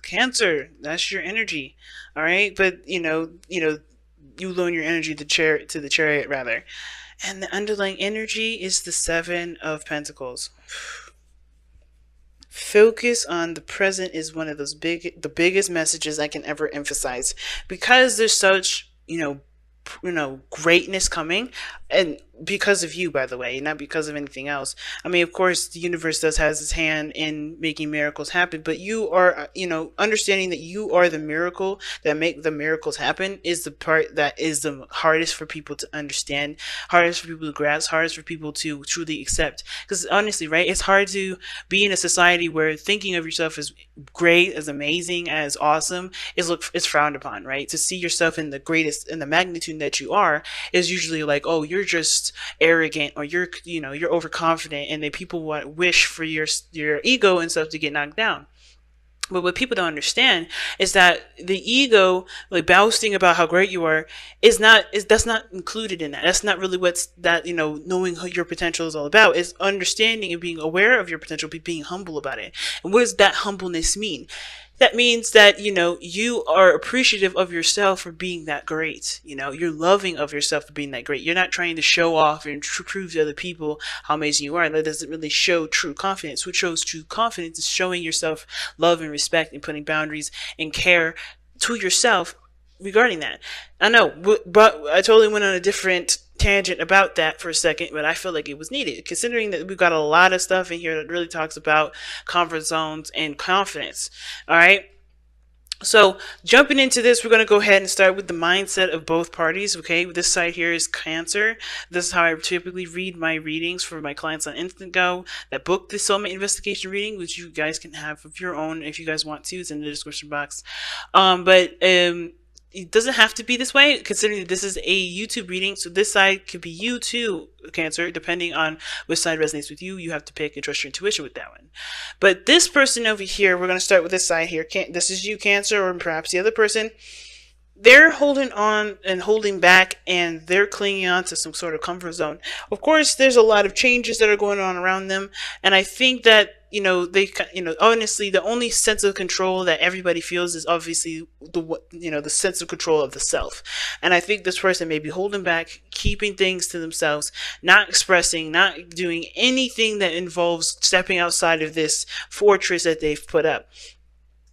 Cancer, that's your energy. All right. But you loan your energy to the chariot rather. And the underlying energy is the Seven of Pentacles. Focus on the present is one of the biggest messages I can ever emphasize, because there's such, greatness coming, and because of you, by the way, not because of anything else. I mean, of course, the universe does has its hand in making miracles happen, but you are, understanding that you are the miracle that make the miracles happen is the part that is the hardest for people to understand, hardest for people to grasp, hardest for people to truly accept. Because honestly, right, it's hard to be in a society where thinking of yourself as great, as amazing, as awesome is frowned upon, right? To see yourself in the greatest, in the magnitude that you are, is usually like, oh, you're just arrogant, or you're overconfident, and then people wish for your ego and stuff to get knocked down. But what people don't understand is that the ego, like boasting about how great you are, that's not included in that. That's not really what's that, knowing your potential is all about. Is understanding and being aware of your potential, being humble about it. And what does that humbleness mean? That means that, you are appreciative of yourself for being that great. You're loving of yourself for being that great. You're not trying to show off and prove to other people how amazing you are. That doesn't really show true confidence. What shows true confidence is showing yourself love and respect and putting boundaries and care to yourself regarding that. I know, but I totally went on a different tangent about that for a second, but I feel like it was needed, considering that we've got a lot of stuff in here that really talks about comfort zones and confidence. All right. So jumping into this, we're going to go ahead and start with the mindset of both parties. Okay, this side here is Cancer. This is how I typically read my readings for my clients on Instant Go. That book, the Soulmate Investigation reading, which you guys can have of your own if you guys want to. It's in the description box. But it doesn't have to be this way, considering that this is a YouTube reading. So this side could be you too, Cancer, depending on which side resonates with you. You have to pick and trust your intuition with that one. But this person over here, we're going to start with this side here. This is you, Cancer, or perhaps the other person. They're holding on and holding back, and they're clinging on to some sort of comfort zone. Of course, there's a lot of changes that are going on around them, and I think that honestly, the only sense of control that everybody feels is obviously the sense of control of the self. And I think this person may be holding back, keeping things to themselves, not expressing, not doing anything that involves stepping outside of this fortress that they've put up.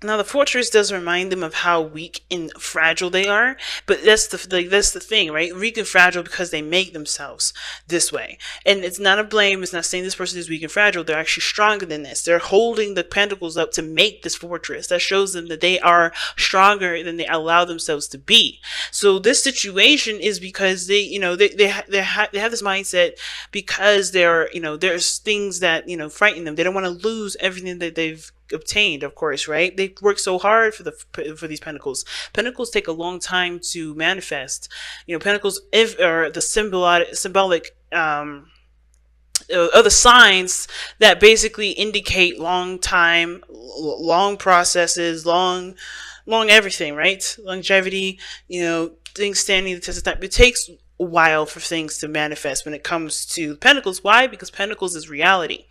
Now, the fortress does remind them of how weak and fragile they are, but that's the thing, right? Weak and fragile because they make themselves this way. And it's not a blame. It's not saying this person is weak and fragile. They're actually stronger than this. They're holding the pentacles up to make this fortress. That shows them that they are stronger than they allow themselves to be. So this situation is because they have this mindset because there's things that, frighten them. They don't want to lose everything that they've obtained, of course, right? They work so hard for these pentacles. Pentacles take a long time to manifest. Pentacles are the symbolic other signs that basically indicate long time, long processes, long everything, right? Longevity, things standing the test of time. It takes a while for things to manifest when it comes to Pentacles. Why? Because Pentacles is reality.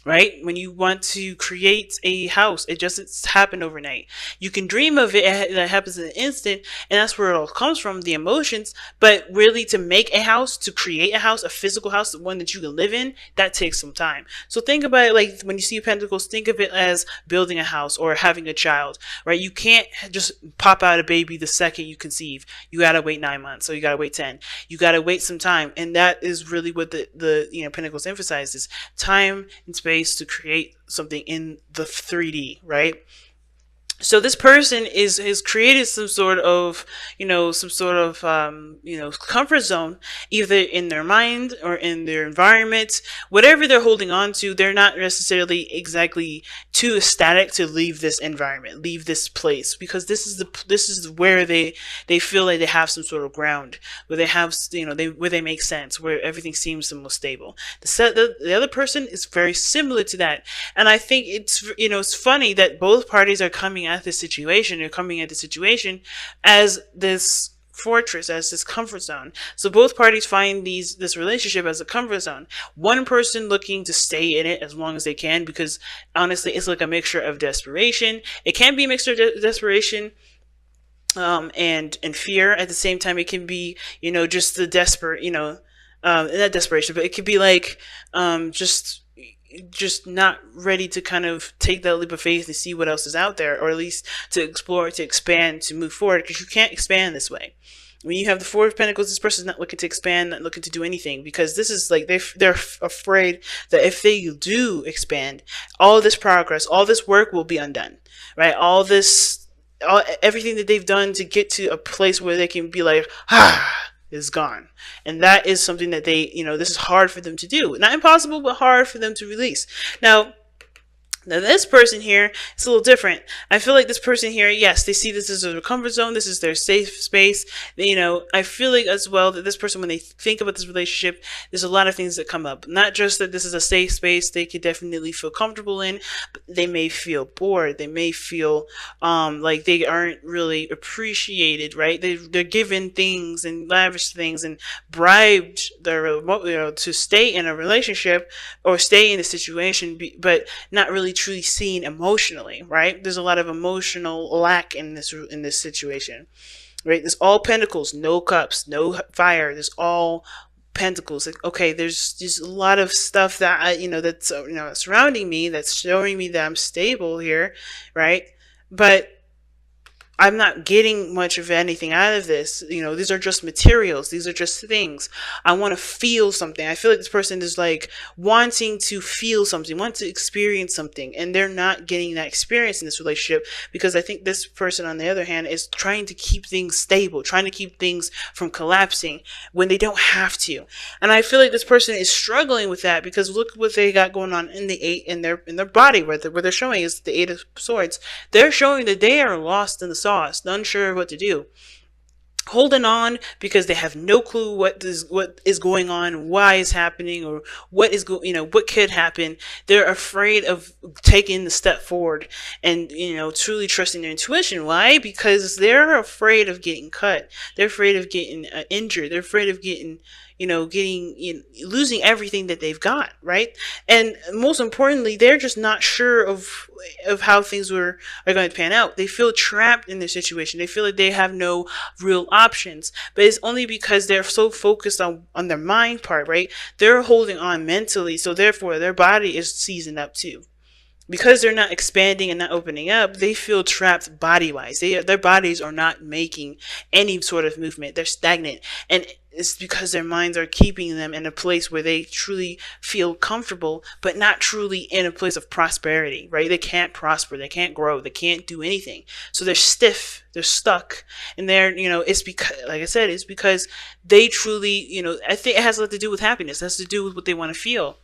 Right? When you want to create a house, it's happened overnight. You can dream of it, that happens in an instant, and that's where it all comes from, the emotions. But really, to make a house, to create a house, a physical house, the one that you can live in, that takes some time. So think about it like when you see Pentacles, think of it as building a house or having a child, right? You can't just pop out a baby the second you conceive. You gotta wait 9 months, or you gotta wait 10. You gotta wait some time, and that is really what the Pentacles emphasizes: time and space to create something in the 3D, right? So this person has created some sort of comfort zone, either in their mind or in their environment. Whatever they're holding on to, they're not necessarily exactly too ecstatic to leave this environment, leave this place, because this is where they feel like they have some sort of ground, where they have, where they make sense, where everything seems the most stable. The other person is very similar to that, and I think it's funny that both parties are coming at this situation. They're coming at the situation as this fortress, as this comfort zone. So both parties find this relationship as a comfort zone. One person looking to stay in it as long as they can, because honestly, it's like a mixture of desperation. It can be a mixture of desperation, and fear at the same time. It can be, just the desperate, not desperation, but it could be like, just not ready to kind of take that leap of faith and see what else is out there, or at least to explore, to expand, to move forward, because you can't expand this way. When you have the Four of Pentacles, this person's not looking to expand, not looking to do anything, because this is like they're afraid that if they do expand, all this progress, all this work will be undone, right? Everything that they've done to get to a place where they can be like, is gone. And that is something that this is hard for them to do. Not impossible, but hard for them to release. Now, this person here, it's a little different. I feel like this person here, yes, they see this as a comfort zone. This is their safe space. I feel like as well that this person, when they think about this relationship, there's a lot of things that come up. Not just that this is a safe space they could definitely feel comfortable in, but they may feel bored. They may feel like they aren't really appreciated, right? They're given things and lavish things and bribed to stay in a relationship or stay in a situation, but not really truly seen emotionally, right? There's a lot of emotional lack in this situation, right? There's all pentacles, no cups, no fire. There's all pentacles. Like, okay, there's just a lot of stuff that that's surrounding me, that's showing me that I'm stable here, right? But I'm not getting much of anything out of this. These are just materials. These are just things. I want to feel something. I feel like this person is like wanting to feel something, want to experience something, and they're not getting that experience in this relationship, because I think this person, on the other hand, is trying to keep things stable, trying to keep things from collapsing when they don't have to. And I feel like this person is struggling with that, because look what they got going on in the in their body, where they're showing is the Eight of Swords. They're showing that they are lost in the sauce, unsure of what to do, holding on because they have no clue what is going on, why is happening, or what could happen. They're afraid of taking the step forward and truly trusting their intuition. Why? Because they're afraid of getting cut. They're afraid of getting injured. They're afraid of getting losing everything that they've got, right? And most importantly, they're just not sure of how things are going to pan out. They feel trapped in their situation. They feel like they have no real options, but it's only because they're so focused on their mind part, right? They're holding on mentally, so therefore their body is seasoned up too. Because they're not expanding and not opening up, they feel trapped body-wise. Their bodies are not making any sort of movement. They're stagnant. And it's because their minds are keeping them in a place where they truly feel comfortable, but not truly in a place of prosperity, right? They can't prosper. They can't grow. They can't do anything. So they're stiff. They're stuck. And it's because, like I said, it's because they truly, I think it has a lot to do with happiness. It has to do with what they want to feel.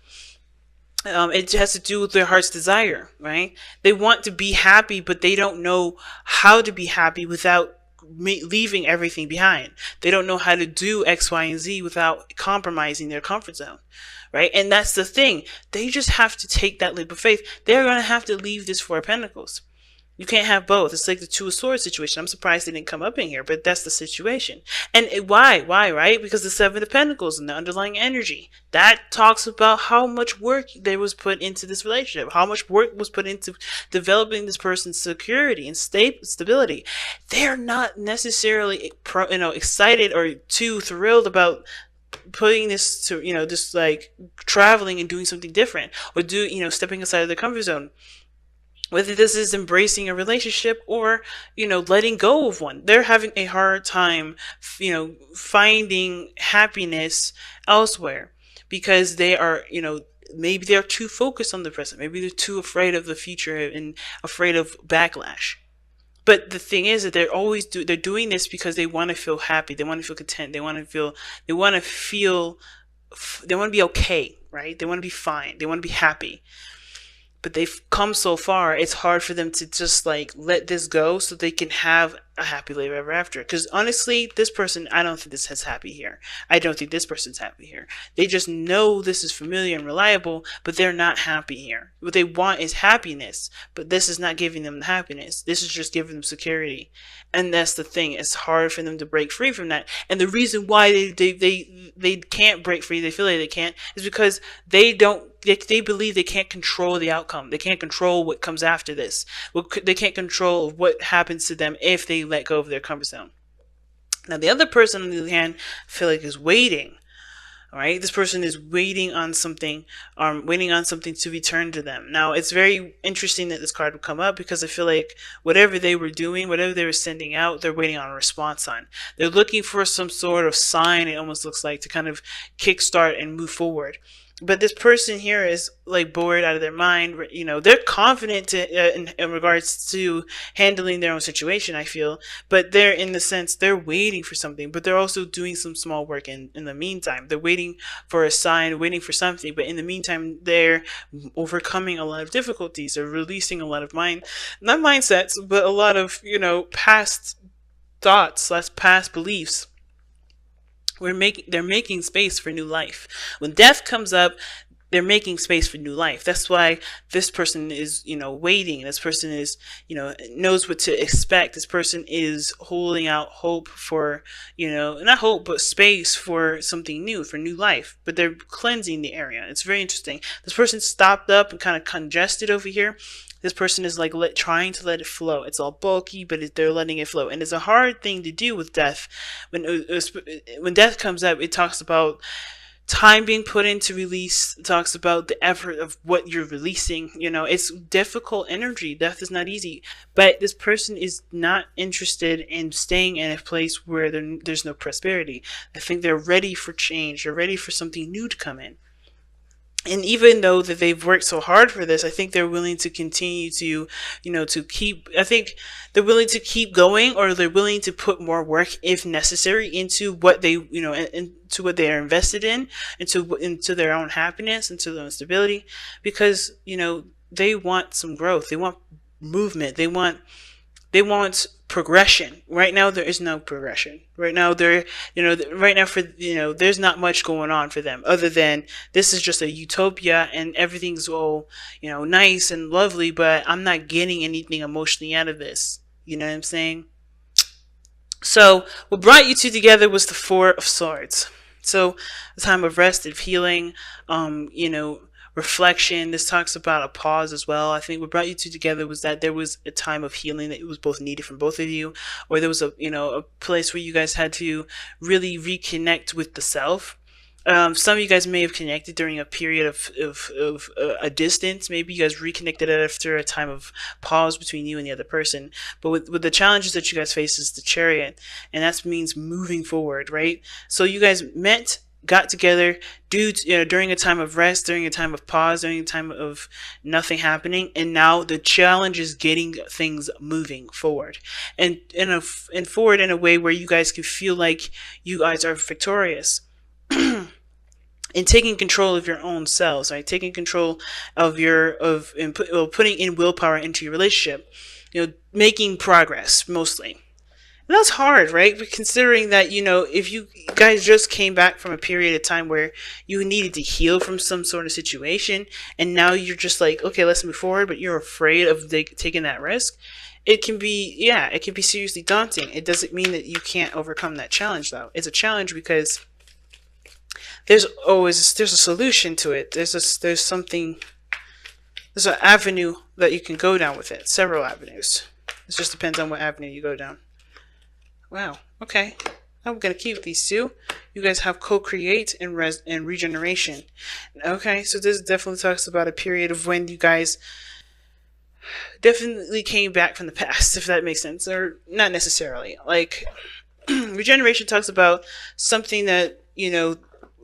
It has to do with their heart's desire, right? They want to be happy, but they don't know how to be happy without leaving everything behind. They don't know how to do X, Y, and Z without compromising their comfort zone, right? And that's the thing. They just have to take that leap of faith. They're going to have to leave this Four of Pentacles. You can't have both. It's like the Two of Swords situation. I'm surprised they didn't come up in here, but that's the situation. And why, right? Because the Seven of Pentacles and the underlying energy, that talks about how much work there was put into this relationship, how much work was put into developing this person's security and stability. They're not necessarily, excited or too thrilled about putting this to, just like traveling and doing something different, or stepping aside of their comfort zone. Whether this is embracing a relationship or, letting go of one. They're having a hard time, finding happiness elsewhere, because they are, maybe they're too focused on the present. Maybe they're too afraid of the future and afraid of backlash. But the thing is that they're doing this because they want to feel happy. They want to feel content. They want to be okay, right? They want to be fine. They want to be happy. But they've come so far, it's hard for them to just like let this go so they can have a happy life ever after. Because honestly, this person, I don't think this is happy here. I don't think this person's happy here. They just know this is familiar and reliable, but they're not happy here. What they want is happiness, but this is not giving them the happiness. This is just giving them security. And that's the thing. It's hard for them to break free from that. And the reason why they can't break free, they feel like they can't, is because they believe they can't control the outcome. They can't control what comes after this. They can't control what happens to them if they let go of their comfort zone. Now, the other person, on the other hand, I feel like is waiting. All right, this person is waiting on something, waiting on something to return to them. Now, it's very interesting that this card would come up because I feel like whatever they were doing, whatever they were sending out, they're waiting on a response on. They're looking for some sort of sign, it almost looks like, to kind of kickstart and move forward. But this person here is like bored out of their mind. You know, they're confident in regards to handling their own situation, I feel. But they're, in the sense, they're waiting for something. But they're also doing some small work in the meantime. They're waiting for a sign, waiting for something. But in the meantime, they're overcoming a lot of difficulties. They're releasing a lot of not mindsets, but a lot of, past thoughts, past beliefs. They're making space for new life. When death comes up, they're making space for new life. That's why this person is, waiting. This person is, knows what to expect. This person is holding out hope for, not hope, but space for something new, for new life. But they're cleansing the area. It's very interesting. This person stopped up and kind of congested over here. This person is like trying to let it flow. It's all bulky, but they're letting it flow. And it's a hard thing to do with death. When death comes up, it talks about time being put into release. It talks about the effort of what you're releasing. It's difficult energy. Death is not easy. But this person is not interested in staying in a place where there's no prosperity. I think they're ready for change. They're ready for something new to come in. And even though that they've worked so hard for this, I think they're willing to continue to, I think they're willing to keep going, or they're willing to put more work if necessary into what they, into what they are invested in, into their own happiness, into their own stability, because, they want some growth. They want movement. They want progression. Right now, there is no progression. Right now, there's not much going on for them other than this is just a utopia and everything's all, nice and lovely, but I'm not getting anything emotionally out of this. You know what I'm saying? So what brought you two together was the Four of Swords. So a time of rest, of healing, reflection. This talks about a pause as well. I think what brought you two together was that there was a time of healing that it was both needed from both of you, or there was a place where you guys had to really reconnect with the self. Some of you guys may have connected during a period of a distance. Maybe you guys reconnected after a time of pause between you and the other person. But with the challenges that you guys face is the Chariot, and that means moving forward, right? So you guys got together during a time of rest, during a time of pause, during a time of nothing happening, and now the challenge is getting things moving forward, and forward in a way where you guys can feel like you guys are victorious. And taking control of your own selves, right? Taking control of putting in willpower into your relationship, making progress mostly. And that's hard, right? But considering that, if you guys just came back from a period of time where you needed to heal from some sort of situation, and now you're just like, okay, let's move forward, but you're afraid of taking that risk, it can be seriously daunting. It doesn't mean that you can't overcome that challenge, though. It's a challenge because there's a solution to it. There's an avenue that you can go down with it. Several avenues. It just depends on what avenue you go down. Wow. Okay. I'm gonna keep these two. You guys have co-create and regeneration. Okay. So this definitely talks about a period of when you guys definitely came back from the past, if that makes sense, or not necessarily. Like regeneration talks about something that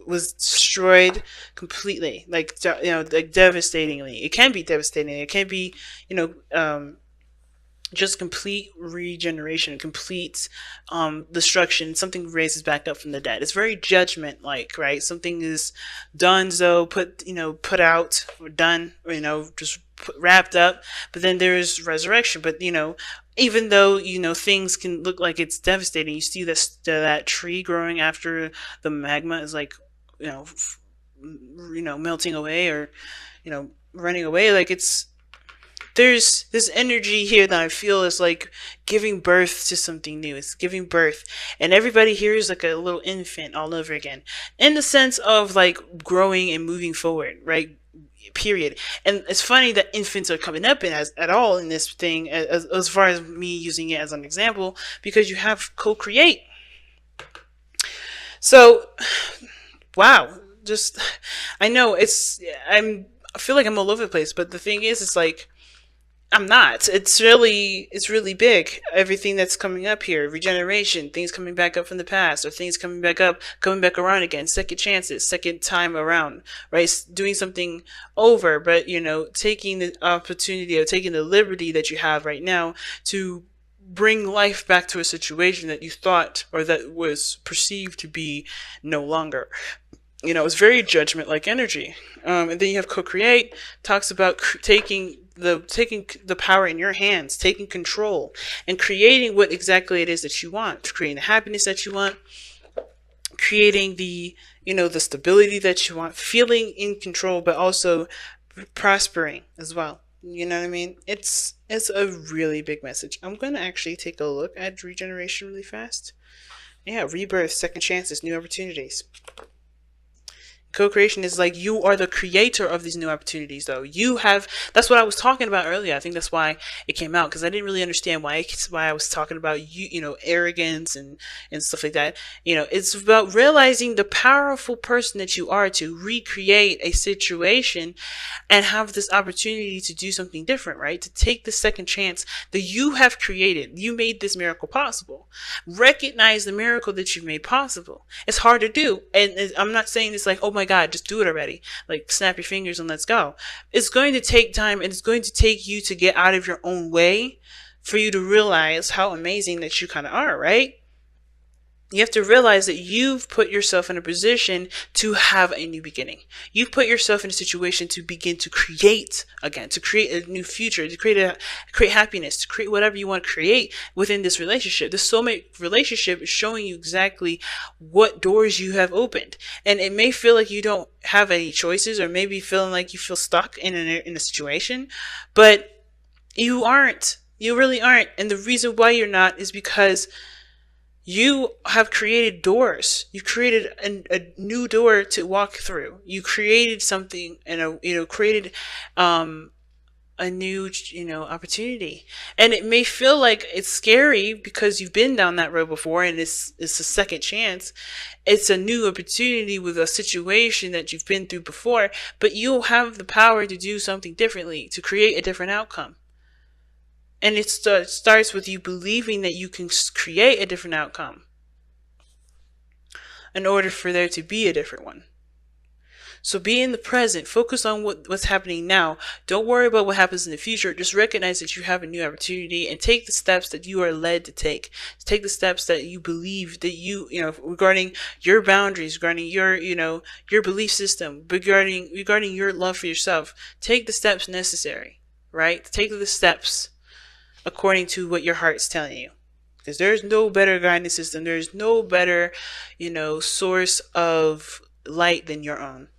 was destroyed completely, like devastatingly. It can be devastating. It can be just complete regeneration, complete destruction. Something raises back up from the dead. It's very judgment like, right? Something is done, so put out or done, or, just wrapped up. But then there's resurrection. But even though things can look like it's devastating, you see that tree growing after the magma is like, melting away, or running away. Like, there's this energy here that I feel is like giving birth to something new. It's giving birth. And everybody here is like a little infant all over again. In the sense of like growing and moving forward, right? Period. And it's funny that infants are coming up at all in this thing, as far as me using it as an example, because you have co-create. So, wow. Just, I know I feel like I'm all over the place, but the thing is, it's like, I'm not. It's really big. Everything that's coming up here, regeneration, things coming back up from the past, or things coming back up, coming back around again, second chances, second time around, right? Doing something over, but taking the opportunity, or taking the liberty that you have right now to bring life back to a situation that you thought, or that was perceived to be no longer. It's very judgment like energy. And then you have co-create, talks about taking the power in your hands, taking control, and creating what exactly it is that you want, creating the happiness that you want, creating the stability that you want, feeling in control, but also prospering as well. You know what I mean? It's a really big message. I'm gonna actually take a look at regeneration really fast. Yeah, rebirth, second chances, new opportunities. Co-creation is like, you are the creator of these new opportunities, though. That's what I was talking about earlier. I think that's why it came out, because I didn't really understand why I was talking about arrogance and stuff like that. It's about realizing the powerful person that you are to recreate a situation and have this opportunity to do something different, right? To take the second chance that you have created. You made this miracle possible. Recognize the miracle that you've made possible. It's hard to do. And I'm not saying it's like, oh my God, just do it already. Like, snap your fingers and let's go. It's going to take time, and it's going to take you to get out of your own way for you to realize how amazing that you kind of are, right? You have to realize that you've put yourself in a position to have a new beginning. You've put yourself in a situation to begin to create again, to create a new future, to create happiness, to create whatever you want to create within this relationship. The soulmate relationship is showing you exactly what doors you have opened. And it may feel like you don't have any choices, or maybe feeling like you feel stuck in a situation, but you aren't. You really aren't. And the reason why you're not is because you have created doors. You created a new door to walk through. You created something, and created a new opportunity. And it may feel like it's scary because you've been down that road before, and it's a second chance. It's a new opportunity with a situation that you've been through before, but you'll have the power to do something differently, to create a different outcome. And it starts with you believing that you can create a different outcome in order for there to be a different one. So be in the present. Focus on what's happening now. Don't worry about what happens in the future. Just recognize that you have a new opportunity, and take the steps that you are led to take. Take the steps that you believe that regarding your boundaries, regarding your belief system, regarding your love for yourself. Take the steps necessary, right? Take the steps according to what your heart's telling you. Because there's no better guidance system. There's no better, source of light than your own.